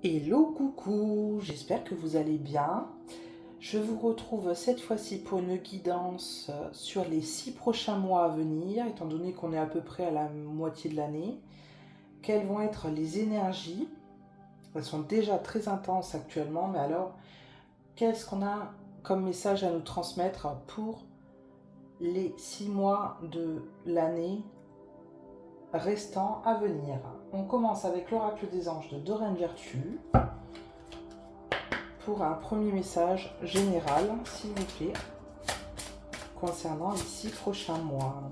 Hello, coucou, j'espère que vous allez bien. Je vous retrouve cette fois-ci pour une guidance sur les 6 prochains mois à venir, étant donné qu'on est à peu près à la moitié de l'année. Quelles vont être les énergies? Elles sont déjà très intenses actuellement, mais alors, qu'est-ce qu'on a comme message à nous transmettre pour les 6 mois de l'année restants à venir? On commence avec l'oracle des anges de Doreen Virtue. Pour un premier message général, s'il vous plaît, concernant les 6 prochains mois.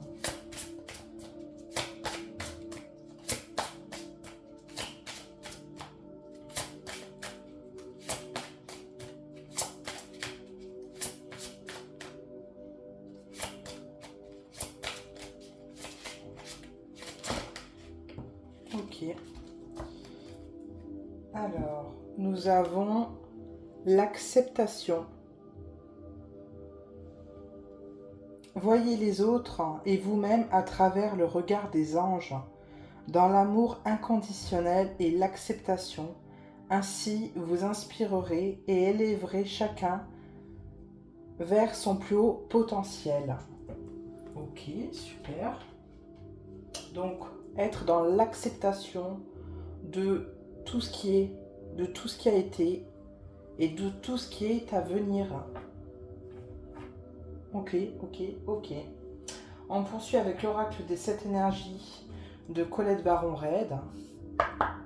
Ok. Alors, nous avons l'acceptation. Voyez les autres et vous-même à travers le regard des anges, dans l'amour inconditionnel et l'acceptation. Ainsi, vous inspirerez et élèverez chacun vers son plus haut potentiel. Ok, super. Donc, être dans l'acceptation de tout ce qui est, de tout ce qui a été et de tout ce qui est à venir. Ok. On poursuit avec l'oracle des 7 énergies de Colette Baron-Reid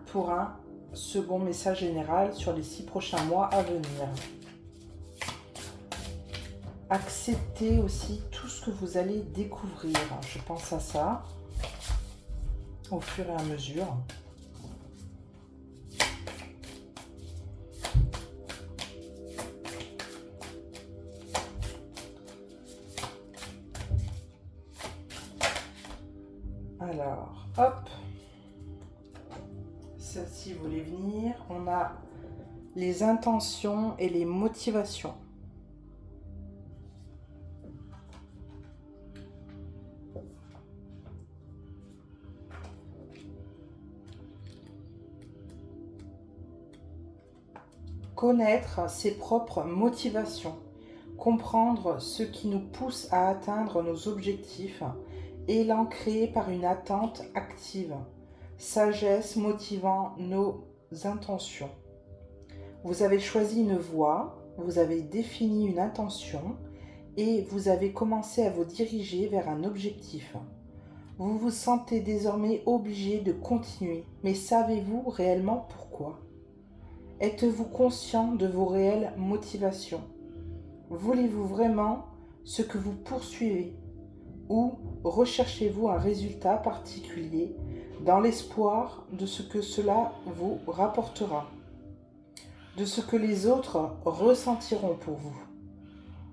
pour un second message général sur les 6 prochains mois à venir. Acceptez aussi tout ce que vous allez découvrir. Je pense à ça au fur et à mesure. Alors, hop. Celle-ci voulait venir. On a les intentions et les motivations. Connaître ses propres motivations. Comprendre ce qui nous pousse à atteindre nos objectifs et l'ancrer par une attente active. Sagesse motivant nos intentions. Vous avez choisi une voie, vous avez défini une intention et vous avez commencé à vous diriger vers un objectif. Vous vous sentez désormais obligé de continuer, mais savez-vous réellement pourquoi? Êtes-vous conscient de vos réelles motivations? Voulez-vous vraiment ce que vous poursuivez? Ou recherchez-vous un résultat particulier dans l'espoir de ce que cela vous rapportera, de ce que les autres ressentiront pour vous,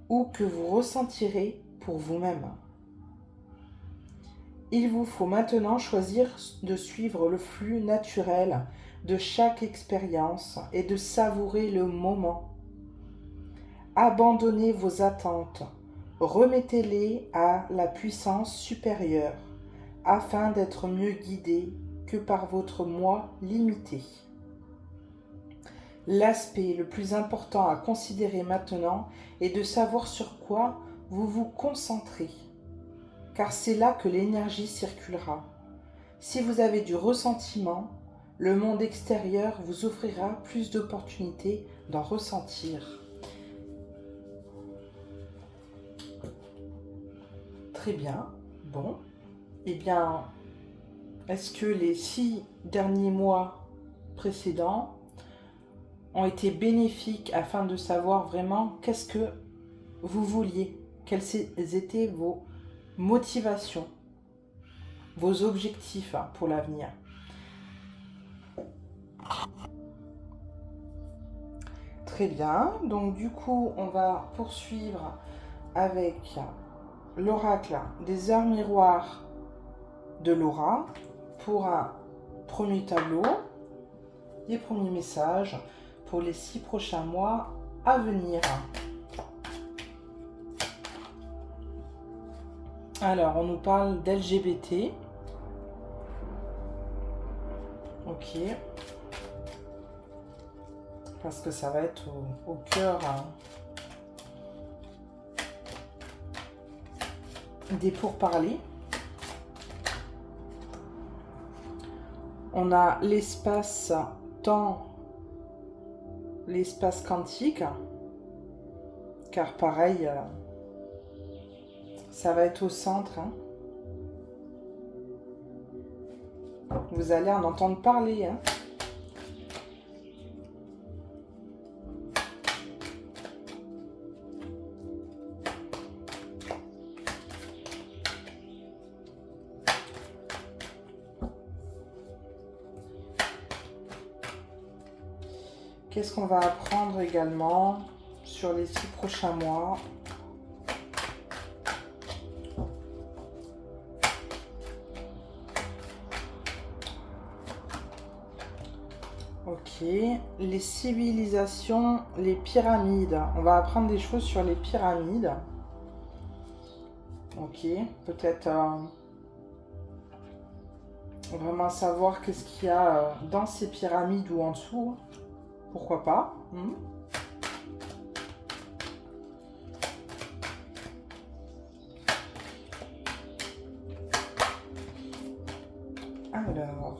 ou que vous ressentirez pour vous-même? Il vous faut maintenant choisir de suivre le flux naturel de chaque expérience et de savourer le moment. Abandonnez vos attentes, remettez-les à la puissance supérieure, afin d'être mieux guidé que par votre moi limité. L'aspect le plus important à considérer maintenant est de savoir sur quoi vous vous concentrez, car c'est là que l'énergie circulera. Si vous avez du ressentiment, le monde extérieur vous offrira plus d'opportunités d'en ressentir. Très bien. Bon. Eh bien, est-ce que les 6 derniers mois précédents ont été bénéfiques afin de savoir vraiment qu'est-ce que vous vouliez? Quelles étaient vos motivations, vos objectifs pour l'avenir? Très bien. Donc du coup, on va poursuivre avec l'oracle des heures miroirs de Laura pour un premier tableau, les premiers messages pour les 6 prochains mois à venir. Alors, on nous parle d'LGBT. Ok. parce que ça va être au cœur des pourparlers. On a l'espace-temps, l'espace quantique, car pareil, ça va être au centre. Hein. Vous allez en entendre parler. Hein. Qu'est-ce qu'on va apprendre également sur les 6 prochains mois? Ok, les civilisations, les pyramides. On va apprendre des choses sur les pyramides. Ok, peut-être vraiment savoir qu'est-ce qu'il y a dans ces pyramides ou en dessous. Pourquoi pas. Alors...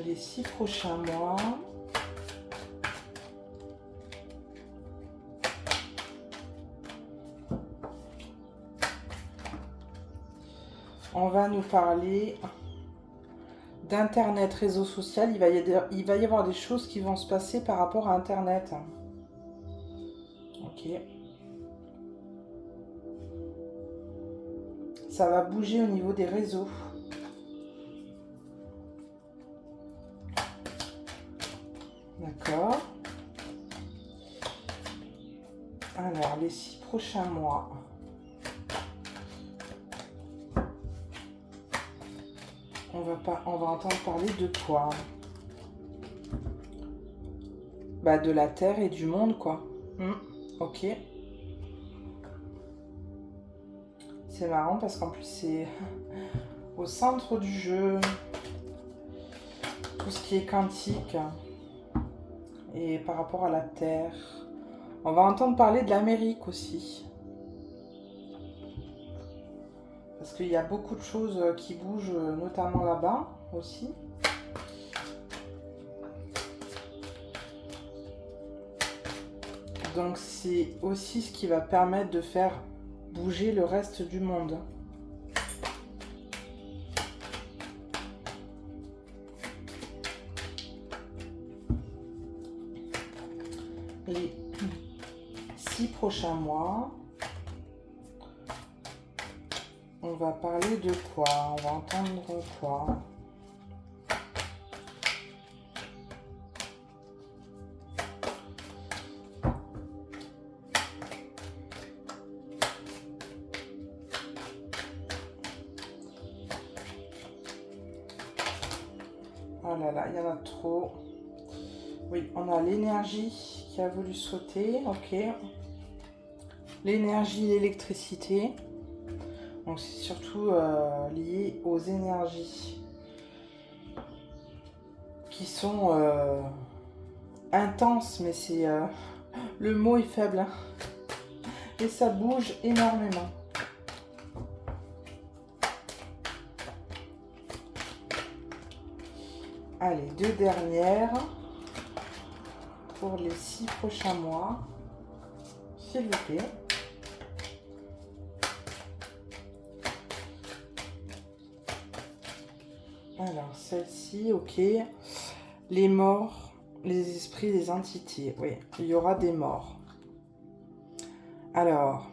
les 6 prochains mois. On va nous parler d'Internet, réseau social. Il va y avoir des choses qui vont se passer par rapport à Internet. Ok. Ça va bouger au niveau des réseaux. D'accord. Alors, les 6 prochains mois. On va entendre parler de quoi? Bah, de la Terre et du monde, quoi. Ok. C'est marrant parce qu'en plus, c'est au centre du jeu. Tout ce qui est quantique. Et par rapport à la Terre. On va entendre parler de l'Amérique aussi. Parce qu'il y a beaucoup de choses qui bougent, notamment là-bas aussi. Donc c'est aussi ce qui va permettre de faire bouger le reste du monde. Les 6 prochains mois, on va parler de quoi? On va entendre quoi? Oh là là, il y en a trop. Oui, on a l'énergie qui a voulu sauter, ok. L'énergie, l'électricité. Donc c'est surtout lié aux énergies qui sont intenses, mais c'est le mot est faible. Hein. Et ça bouge énormément. Allez, 2 dernières pour les 6 prochains mois, s'il vous plaît. Alors, celle-ci, ok. Les morts, les esprits, les entités. Oui, il y aura des morts. Alors,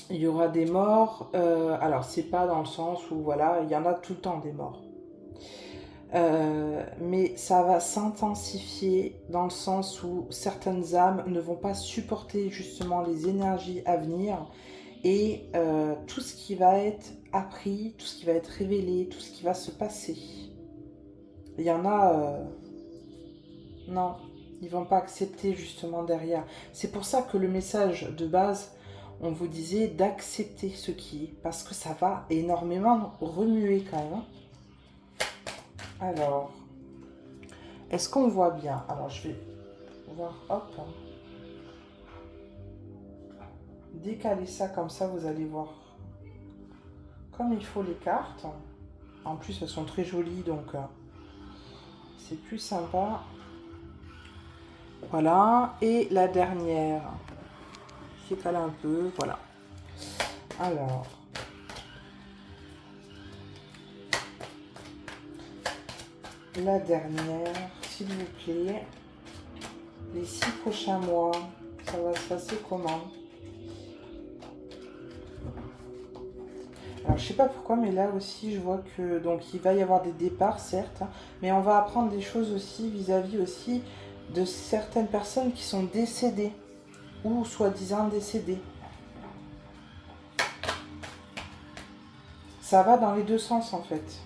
il y aura des morts. Alors, c'est pas dans le sens où, voilà, il y en a tout le temps des morts. Mais ça va s'intensifier dans le sens où certaines âmes ne vont pas supporter justement les énergies à venir et tout ce qui va être appris, tout ce qui va être révélé, tout ce qui va se passer. Il y en a... non, ils vont pas accepter justement derrière. C'est pour ça que le message de base, on vous disait d'accepter ce qui est, parce que ça va énormément remuer quand même. Alors, est-ce qu'on voit bien? Alors, je vais voir, hop, décaler ça comme ça, vous allez voir comme il faut les cartes. En plus, elles sont très jolies, donc c'est plus sympa. Voilà, et la dernière, j'écale un peu, voilà. Alors, la dernière, s'il vous plaît, les 6 prochains mois, ça va se passer comment? Alors, je sais pas pourquoi, mais là aussi, je vois que donc il va y avoir des départs, certes, hein, mais on va apprendre des choses aussi vis-à-vis aussi de certaines personnes qui sont décédées ou soi-disant décédées. Ça va dans les deux sens en fait.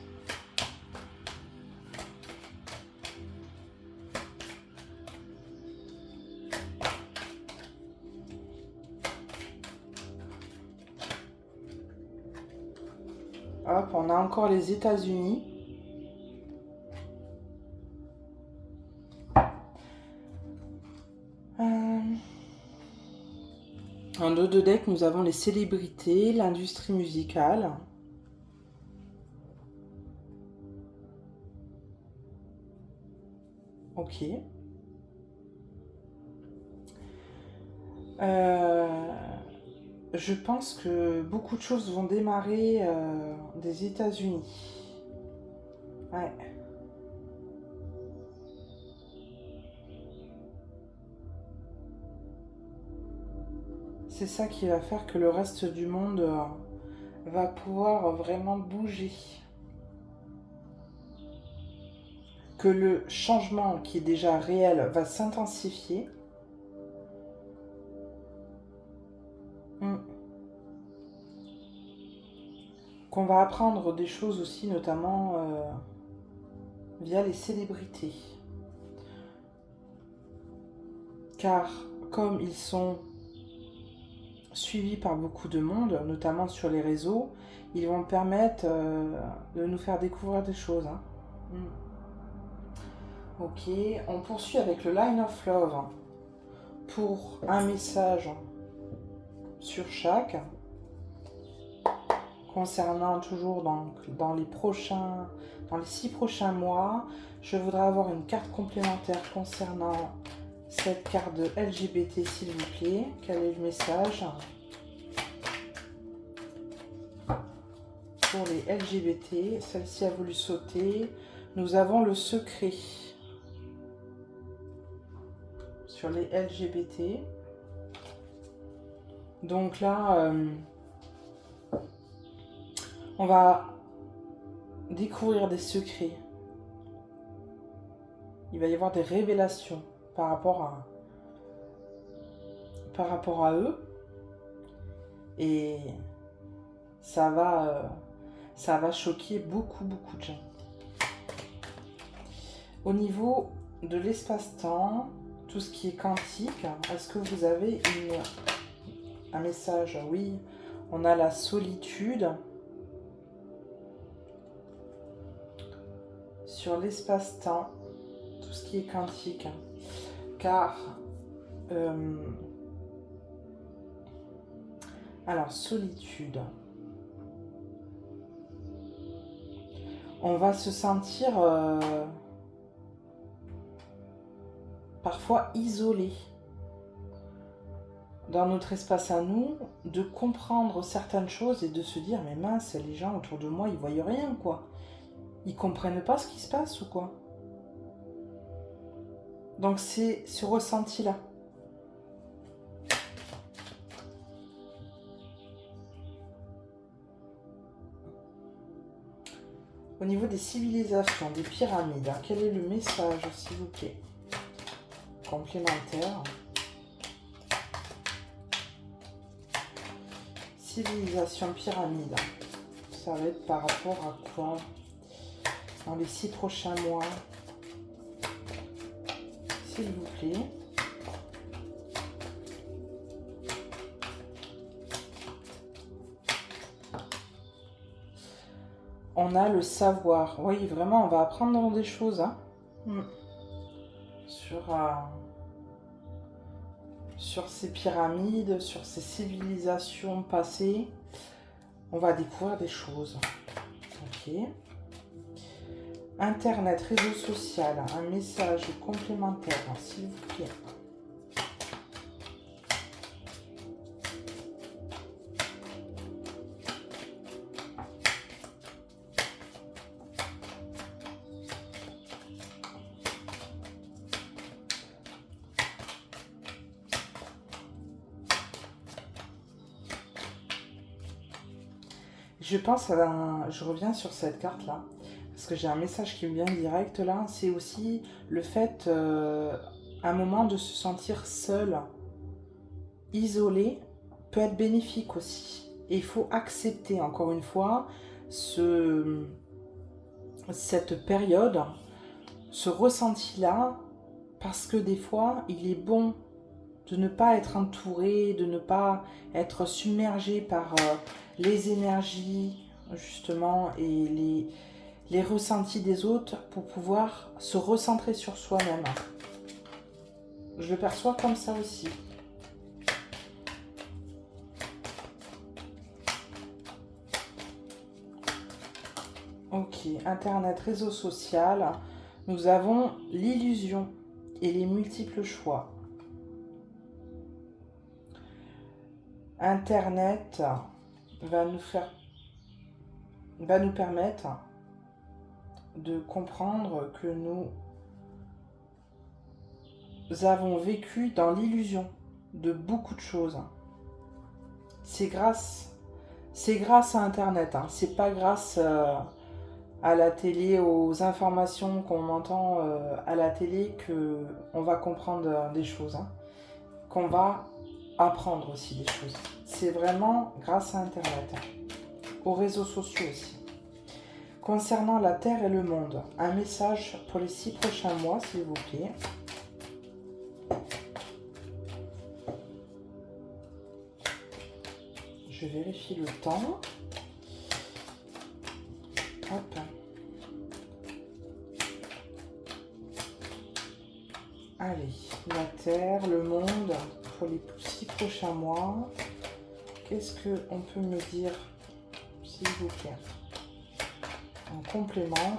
Hop, on a encore les États-Unis. En dos de deck, nous avons les célébrités, l'industrie musicale. Ok. Je pense que beaucoup de choses vont démarrer des États-Unis. Ouais. C'est ça qui va faire que le reste du monde va pouvoir vraiment bouger. Que le changement qui est déjà réel va s'intensifier. Qu'on va apprendre des choses aussi, notamment via les célébrités. Car comme ils sont suivis par beaucoup de monde, notamment sur les réseaux, ils vont permettre de nous faire découvrir des choses. Hein. Ok, on poursuit avec le Line of Love pour un message sur chaque. Concernant toujours dans les 6 prochains mois, je voudrais avoir une carte complémentaire concernant cette carte de LGBT, s'il vous plaît. Quel est le message pour les LGBT? Celle-ci a voulu sauter. Nous avons le secret sur les LGBT. Donc là, on va découvrir des secrets. Il va y avoir des révélations par rapport à eux. Et ça va choquer beaucoup de gens. Au niveau de l'espace-temps, tout ce qui est quantique, est-ce que vous avez un message? Oui, on a la solitude. Sur l'espace-temps, tout ce qui est quantique, car alors solitude, on va se sentir parfois isolé dans notre espace à nous, de comprendre certaines choses et de se dire mais mince, les gens autour de moi ils voient rien quoi. Ils comprennent pas ce qui se passe ou quoi? Donc c'est ce ressenti-là. Au niveau des civilisations, des pyramides, quel est le message, s'il vous plaît? Complémentaire. Civilisation pyramide. Ça va être par rapport à quoi dans les 6 prochains mois, s'il vous plaît. On a le savoir. Oui, vraiment, on va apprendre des choses. Hein. Sur ces pyramides, sur ces civilisations passées. On va découvrir des choses. Ok. Internet, réseau social, un message complémentaire, s'il vous plaît. Je reviens sur cette carte-là, parce que j'ai un message qui me vient direct là. C'est aussi le fait, un moment de se sentir seul, isolé, peut être bénéfique aussi. Et il faut accepter, encore une fois, cette période, ce ressenti-là, parce que des fois, il est bon de ne pas être entouré, de ne pas être submergé par les énergies, justement, et les ressentis des autres pour pouvoir se recentrer sur soi-même. Je le perçois comme ça aussi. Ok, Internet, réseau social. Nous avons l'illusion et les multiples choix. Internet va nous permettre de comprendre que nous avons vécu dans l'illusion de beaucoup de choses. C'est grâce à Internet, hein. C'est pas grâce à la télé, aux informations qu'on entend à la télé qu'on va comprendre des choses, hein. Qu'on va apprendre aussi des choses. C'est vraiment grâce à Internet, aux réseaux sociaux aussi. Concernant la Terre et le monde, un message pour les 6 prochains mois, s'il vous plaît. Je vérifie le temps. Hop. Allez, la Terre, le monde, pour les 6 prochains mois. Qu'est-ce qu'on peut me dire, s'il vous plaît, en complément?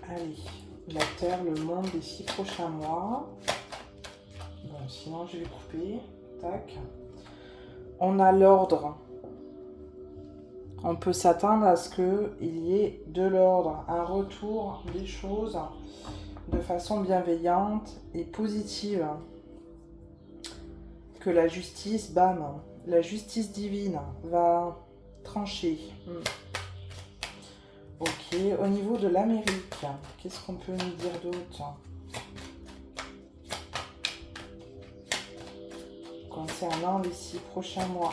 Allez, la Terre, le monde des 6 prochains mois. Bon, sinon je vais couper. Tac. On a l'ordre. On peut s'attendre à ce qu'il y ait de l'ordre, un retour des choses de façon bienveillante et positive. Que la justice, bam, la justice divine va trancher. Ok, au niveau de l'Amérique, qu'est-ce qu'on peut nous dire d'autre concernant les 6 prochains mois?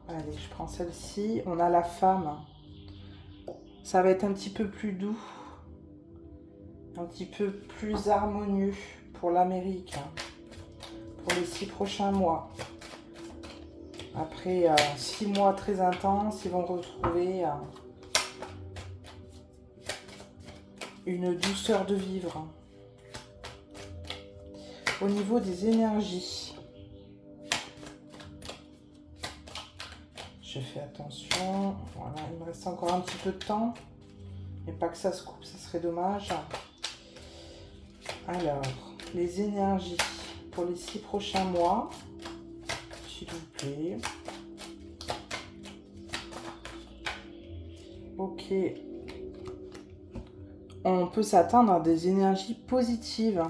Allez, je prends celle-ci. On a la femme. Ça va être un petit peu plus doux, un petit peu plus harmonieux pour l'Amérique, pour les 6 prochains mois. Après 6 mois très intenses, ils vont retrouver une douceur de vivre. Au niveau des énergies, je fais attention. Voilà, il me reste encore un petit peu de temps. Mais pas que ça se coupe, ça serait dommage. Alors, les énergies pour les 6 prochains mois, s'il vous plaît. Ok. On peut s'attendre à des énergies positives.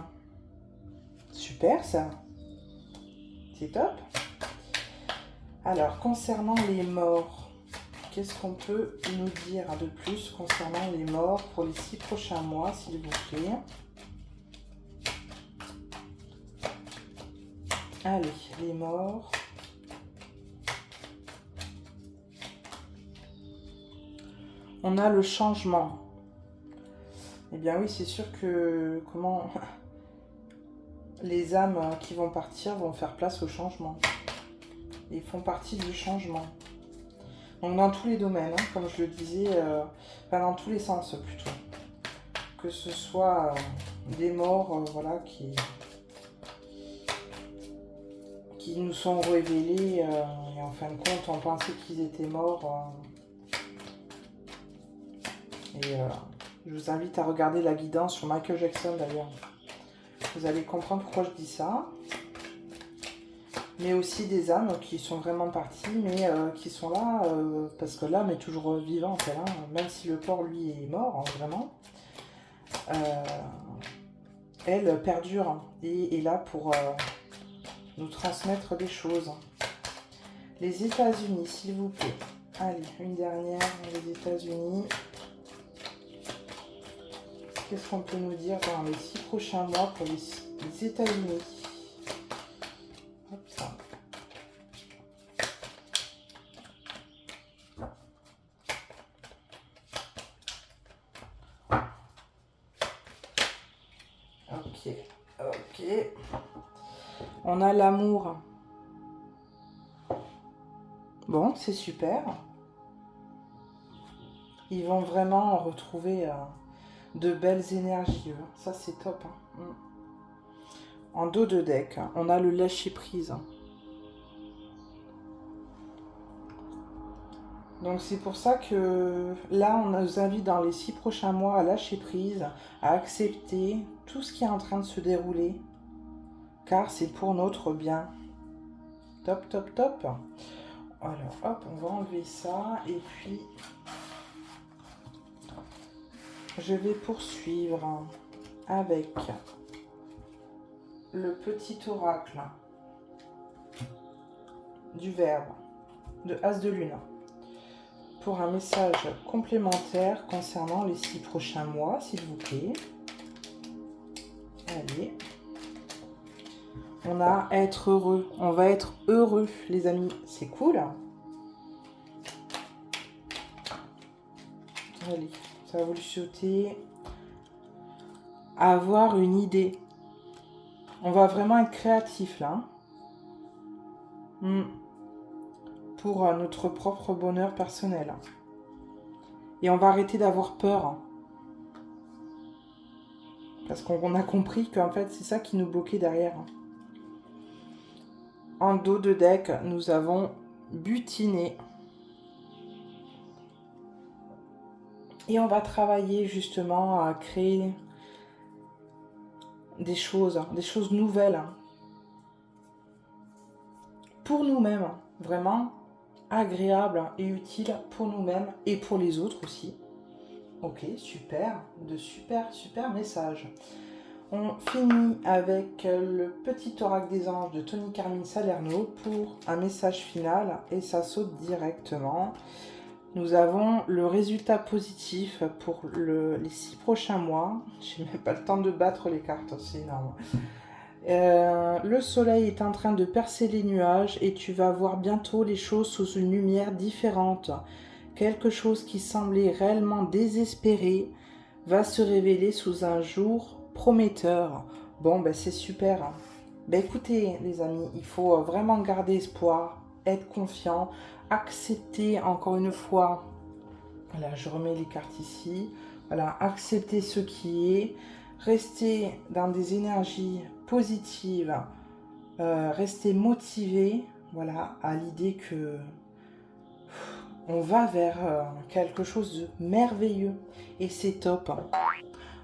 Super ça. C'est top. Alors, concernant les morts, qu'est-ce qu'on peut nous dire de plus concernant les morts pour les 6 prochains mois, s'il vous plaît? Allez, les morts. On a le changement. Eh bien oui, c'est sûr que les âmes qui vont partir vont faire place au changement. Ils font partie du changement. Donc dans tous les domaines, hein, comme je le disais, enfin dans tous les sens plutôt. Que ce soit des morts voilà, qui nous sont révélés et en fin de compte on pensait qu'ils étaient morts. Je vous invite à regarder la guidance sur Michael Jackson d'ailleurs. Vous allez comprendre pourquoi je dis ça. Mais aussi des âmes qui sont vraiment parties, mais qui sont là, parce que l'âme est toujours vivante, elle, hein, même si le corps, lui, est mort, hein, vraiment. Elle perdure et est là pour nous transmettre des choses. Les États-Unis, s'il vous plaît. Allez, une dernière, les États-Unis. Qu'est-ce qu'on peut nous dire dans les 6 prochains mois pour les États-Unis? Hop, ça. Ok. On a l'amour. Bon, c'est super. Ils vont vraiment retrouver de belles énergies. Ça, c'est top. Hein. En dos de deck, on a le lâcher-prise. Donc c'est pour ça que là, on nous invite dans les 6 prochains mois à lâcher prise, à accepter tout ce qui est en train de se dérouler, car c'est pour notre bien. Top, top, top. Alors, hop, on va enlever ça, et puis je vais poursuivre avec le petit oracle du Verbe, de As de Lune, pour un message complémentaire concernant les 6 prochains mois, s'il vous plaît. Allez. On a être heureux. On va être heureux, les amis. C'est cool. Allez, ça va vous le sauter. Avoir une idée. On va vraiment être créatif, là. Pour notre propre bonheur personnel. Et on va arrêter d'avoir peur. Parce qu'on a compris qu'en fait, c'est ça qui nous bloquait derrière. En dos de deck, nous avons butiné. Et on va travailler justement à créer des choses nouvelles. Pour nous-mêmes, vraiment agréables et utiles pour nous-mêmes et pour les autres aussi. Ok, super, de super messages. On finit avec le petit oracle des anges de Tony Carmine Salerno pour un message final et ça saute directement. Nous avons le résultat positif pour les 6 prochains mois. Je n'ai même pas le temps de battre les cartes, c'est énorme. Le soleil est en train de percer les nuages et tu vas voir bientôt les choses sous une lumière différente. Quelque chose qui semblait réellement désespéré va se révéler sous un jour prometteur. Bon, ben c'est super. Ben écoutez, les amis, il faut vraiment garder espoir, être confiant, accepter encore une fois. Voilà, je remets les cartes ici. Voilà, accepter ce qui est, rester dans des énergies positives, rester motivé. Voilà, à l'idée que on va vers quelque chose de merveilleux et c'est top.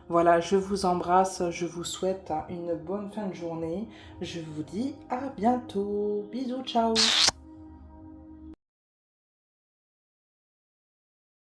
Voilà, je vous embrasse, je vous souhaite une bonne fin de journée. Je vous dis à bientôt. Bisous, ciao.